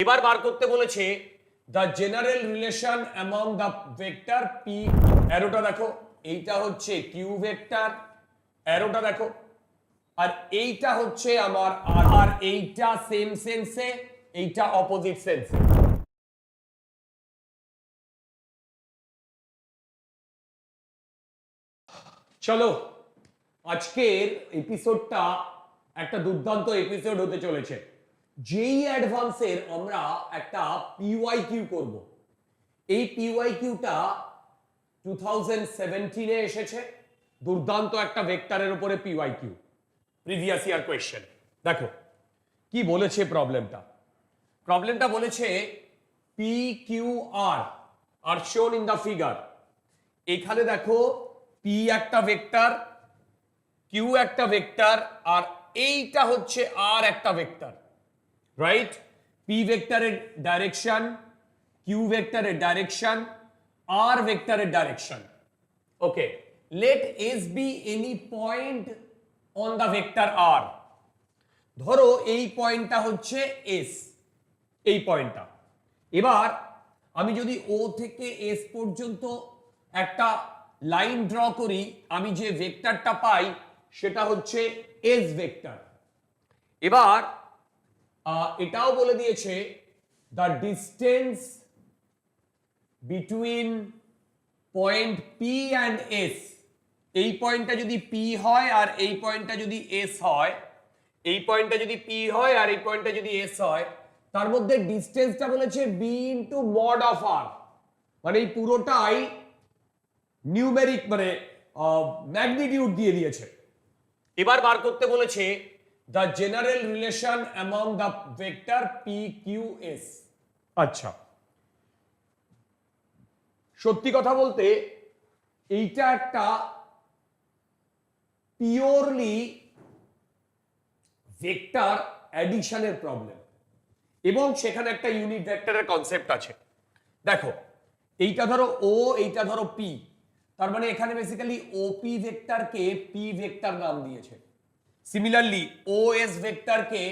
এবার বার করতে বলেছে the general relation among the vector P. অ্যারোটা দেখো, এইটা হচ্ছে কিউ ভেক্টর, অ্যারোটা দেখো, আর এইটা হচ্ছে আমার আর, আর এইটা সেম সেন্সে, এইটা অপোজিট সেন্সে। চলো, আজকের এপিসোডটা একটা দুর্দান্ত এপিসোড হতে চলেছে। জেই অ্যাডভান্সের আমরা একটা পিওয়াই কিউ করব। এই পিওয়াই কিউটা 2017-এ এসেছে, দুর্দান্ত একটা ভেক্টরের উপরে P Y Q, previous year question. দেখো কি বলেছে প্রবলেমটা বলেছে পি কিউ আর শোন ইন দ্য ফিগার। এখানে দেখো পি একটা ভেক্টর, কিউ একটা ভেক্টর, আর এইটা হচ্ছে আর একটা ভেক্টর, রাইট? পি ভেক্টরের ডাইরেকশন, কিউ ভেক্টরের ডাইরেকশন, আর ভেক্টরের direction. Okay, let S be any point on the vector R. ধরো এই পয়েন্টটা হচ্ছে এস, এই পয়েন্টটা। এবার আমি যদি ও থেকে এস পর্যন্ত একটা লাইন ড্র করি, আমি যে ভেক্টরটা পাই সেটা হচ্ছে এস ভেক্টর। এবার এটাও বলে দিয়েছে the distance between point P and S. এই পয়েন্টটা যদি পি হয় আর এই পয়েন্টটা যদি এস হয়, এই পয়েন্টটা যদি পি হয় আর এই পয়েন্টটা যদি এস হয়, তার মধ্যে ডিস্টেন্সটা বলেছে বি ইন্টু মড অফ আর, মানে এই পুরোটাই নিউমেরিক, মানে ম্যাগনিটিউড দিয়ে দিয়েছে। এবার বার করতে বলেছে the general relation among the vector P Q S. আচ্ছা, সত্যি কথা বলতে এইটা একটা পিওরলি ভেক্টর অ্যাডিশনের প্রবলেম, এবং সেখানে একটা ইউনিট ভেক্টরের কনসেপ্ট আছে। দেখো এইটা ধরো ও, এইটা ধরো পি, তার মানে এখানে বেসিক্যালি ওপি ভেক্টরকে পি ভেক্টর নাম দিয়েছে। সিমিলারলি ও এস ভেক্টরকে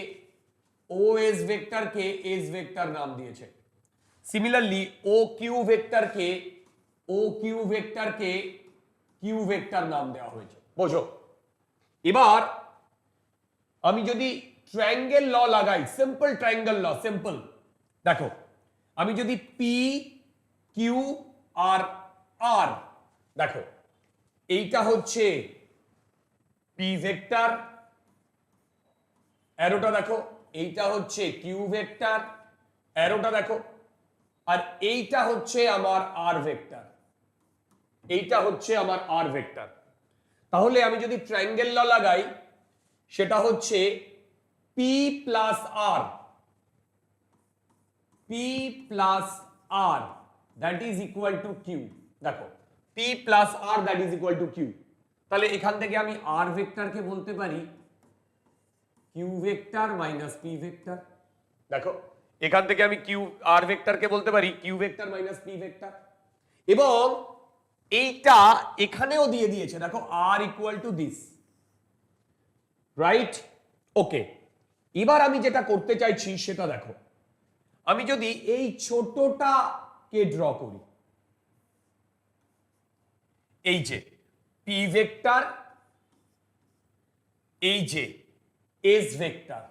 এস ভেক্টর নাম দিয়েছে। সিমিলারলি ও কিউ ভেক্টরকে কিউ ভেক্টর নাম দেওয়া হয়েছে। বোঝো? এবার আমি যদি ট্রায়াঙ্গেল ল লাগাই, সিম্পল ট্রায়াঙ্গেল ল, সিম্পল, দেখো আমি যদি পি কিউ আর আর, দেখো এইটা হচ্ছে পি ভেক্টর, অ্যারোটা দেখো, এইটা হচ্ছে কিউ ভেক্টর, অ্যারোটা দেখো, আর এইটা হচ্ছে আমার আর ভেক্টর, এইটা হচ্ছে আমার আর ভেক্টর। তাহলে আমি যদি ট্রায়াঙ্গেল ল লাগাই, সেটা হচ্ছে P plus R, that is equal to Q. দেখো P plus R that is equal to Q. তাহলে এখান থেকে আমি আর ভেক্টরকে বলতে পারি Q vector minus P vector. দেখো এখান থেকে আমি কিউ আর ভেক্টরকে বলতে পারি Q vector minus P vector. এবং এইটা এখানেও দিয়ে দিয়েছে, দেখো R equal to this, right? Okay, এবার আমি যেটা করতে চাইছি সেটা দেখো, আমি যদি এই ছোটটাকে ড্র করি, এই যে পি ভেক্টর, এই যে এস ভেক্টর,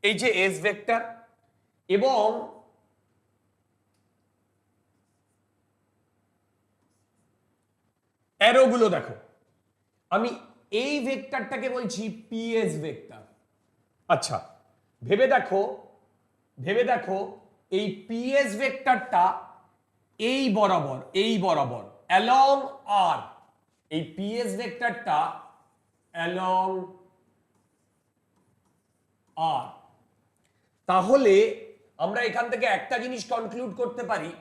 এই যে এস ভেক্টর, এবং অ্যারোগুলো দেখো, আমি এই ভেক্টরটাকে বলছি পিএস ভেক্টর। আচ্ছা, ভেবে দেখো এই পিএস ভেক্টরটা এই বরাবর অ্যালং আর, এই পিএস ভেক্টরটা অ্যালং আর। তাহলে আমরা এখান থেকে একটা জিনিস কনক্লুড করতে পারি,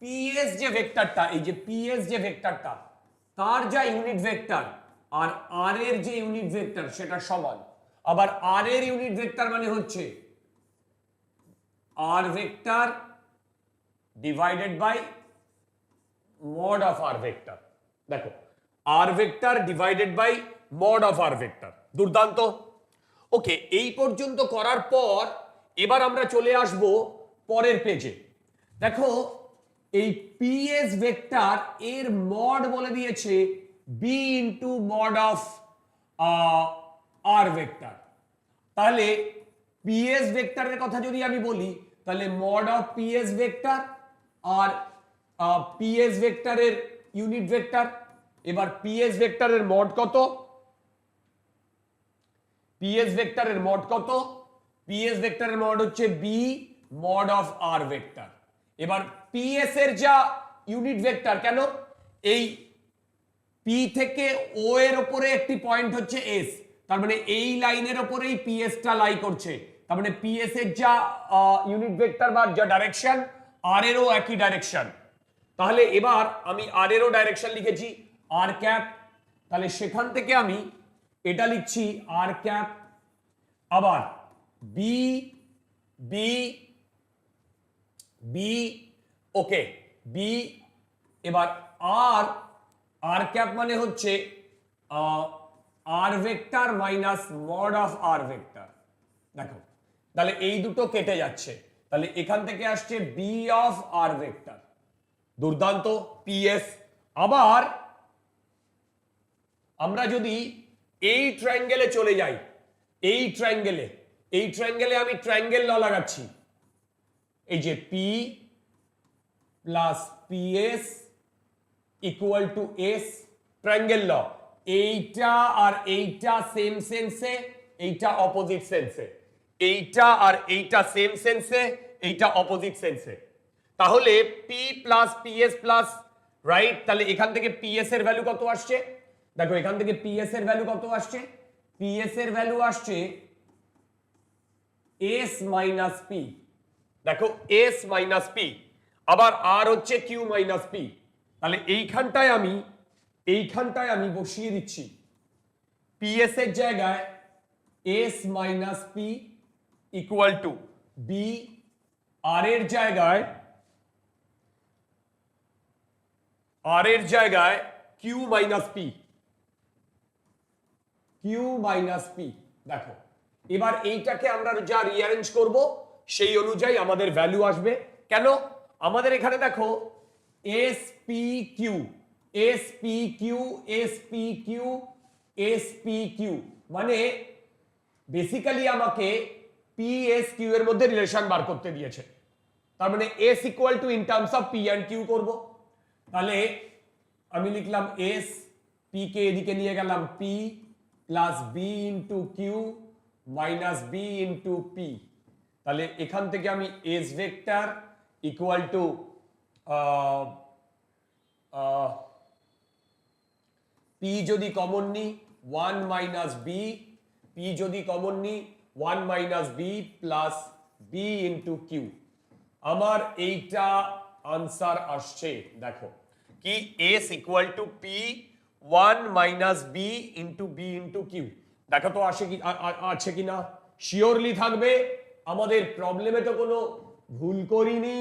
পিএস যে ভেক্টরটা, এই যে পিএস যে ভেক্টরটা, তার যা ইউনিট ভেক্টর আর আর এর যে ইউনিট ভেক্টর সেটা সমান। আবার আর এর ইউনিট ভেক্টর মানে হচ্ছে R vector divided by mod of R vector. দেখো R vector divided by mod of R vector. দুর্দান্ত। ওকে, এই পর্যন্ত করার পর এবার আমরা চলে আসব পরের পেজে। দেখো এই পিএস ভেক্টর এর মড বলে দিয়েছে B into mod of R vector. তাহলে পিএস ভেক্টরের কথা যদি আমি বলি তাহলে মড অফ পিএস ভেক্টর আর পিএস ভেক্টরের ইউনিট ভেক্টর। এবার পিএস ভেক্টরের মড কত? পিএস ভেক্টরের মড কত? পিএস ভেক্টরের মড হচ্ছে B mod of R vector. এবার পিএস এর যা ইউনিট ভেক্টর, কেন এই পি থেকে ও এর উপরে একটি পয়েন্ট হচ্ছে এস, তার মানে এই লাইনের উপরেই পিএস টা লাই করছে, তার মানে পিএস এর যা ইউনিট ভেক্টর বা যা ডাইরেকশন আর এরও একই ডাইরেকশন। তাহলে এবার আমি আর এরও ডাইরেকশন লিখেছি আর ক্যাপ, তাহলে সেখান থেকে আমি এটা লিখছি আর ক্যাপ। আবার B B B okay B, এবার আর আর ক্যাপ মানে হচ্ছে R vector minus mod of R vector. দেখো তাহলে এই দুটো কেটে যাচ্ছে, তাহলে এখান থেকে আসছে বি অফ আর ভেক্টর। দুর্দান্ত পিএস। আবার আমরা যদি এই ট্রায়াঙ্গেলে চলে যাই, এই ট্রায়াঙ্গেলে আমি ট্রায়াঙ্গেল ল লাগাচ্ছি, এই যে P plus PS equal to S, triangle law. এইটা আর এইটা সেম সেন্সে, এইটা অপোজিট সেন্সে, এইটা আর এইটা সেম সেন্সে, এইটা অপোজিট সেন্সে। তাহলে P plus PS plus right, তাহলে এখান থেকে পিএস এর ভ্যালু কত আসছে? দেখো এখান থেকে পিএস এর ভ্যালু কত আসছে? পিএস এর ভ্যালু আসছে এস মাইনাস পি। দেখো এস মাইনাস পি, আবার আর হচ্ছে কিউ মাইনাস পি। তাহলে এইখানটায় আমি বসিয়ে দিচ্ছি পিএস এর জায়গায় S minus P equal to B, আর এর জায়গায় কিউ মাইনাস পি, দেখো এবার এইটাকে আমরা যা রিঅ্যারেঞ্জ করব সেই অনুযায়ী আমাদের ভ্যালু আসবে। কেন? আমাদের এখানে দেখো S P Q, S P Q, S P Q, S P Q, মানে বেসিক্যালি আমাকে পি এস কিউ এর মধ্যে রিলেশন বার করতে দিয়েছে। তার মানে S equal to in terms of P and Q করব। তাহলে আমি লিখলাম এস, পি কে এদিকে নিয়ে গেলাম P plus B into Q minus B into P. তাহলে এখান থেকে আমি S vector equal to P যদি কমন নি 1 মাইনাস বি, পি যদি কমন নি 1 minus B plus B into Q. আমার এইটা আনসার আসছে। দেখো কি S equal to P 1 minus B into B into Q. দেখো তো আসে কি আছে কিনা, শিওরলি থাকবে। আমাদের প্রবলেমে তো কোনো ভুল করিনি।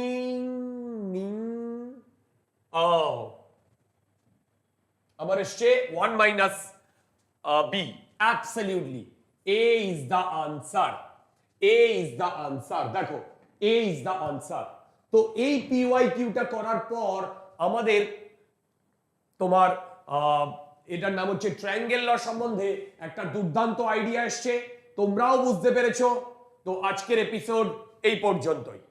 আমার এসছে 1 minus B. Absolutely A is the answer, A is the answer. দেখো এ ইজ দ্য আনসার। তো এই পিওয়াই কিউটা করার পর আমাদের তোমার এটার নাম হচ্ছে ট্রায়াঙ্গেল ল সম্বন্ধে একটা দুর্দান্ত আইডিয়া এসছে। তোমরাও বুঝতে পেরেছো। তো আজকের এপিসোড এই পর্যন্তই।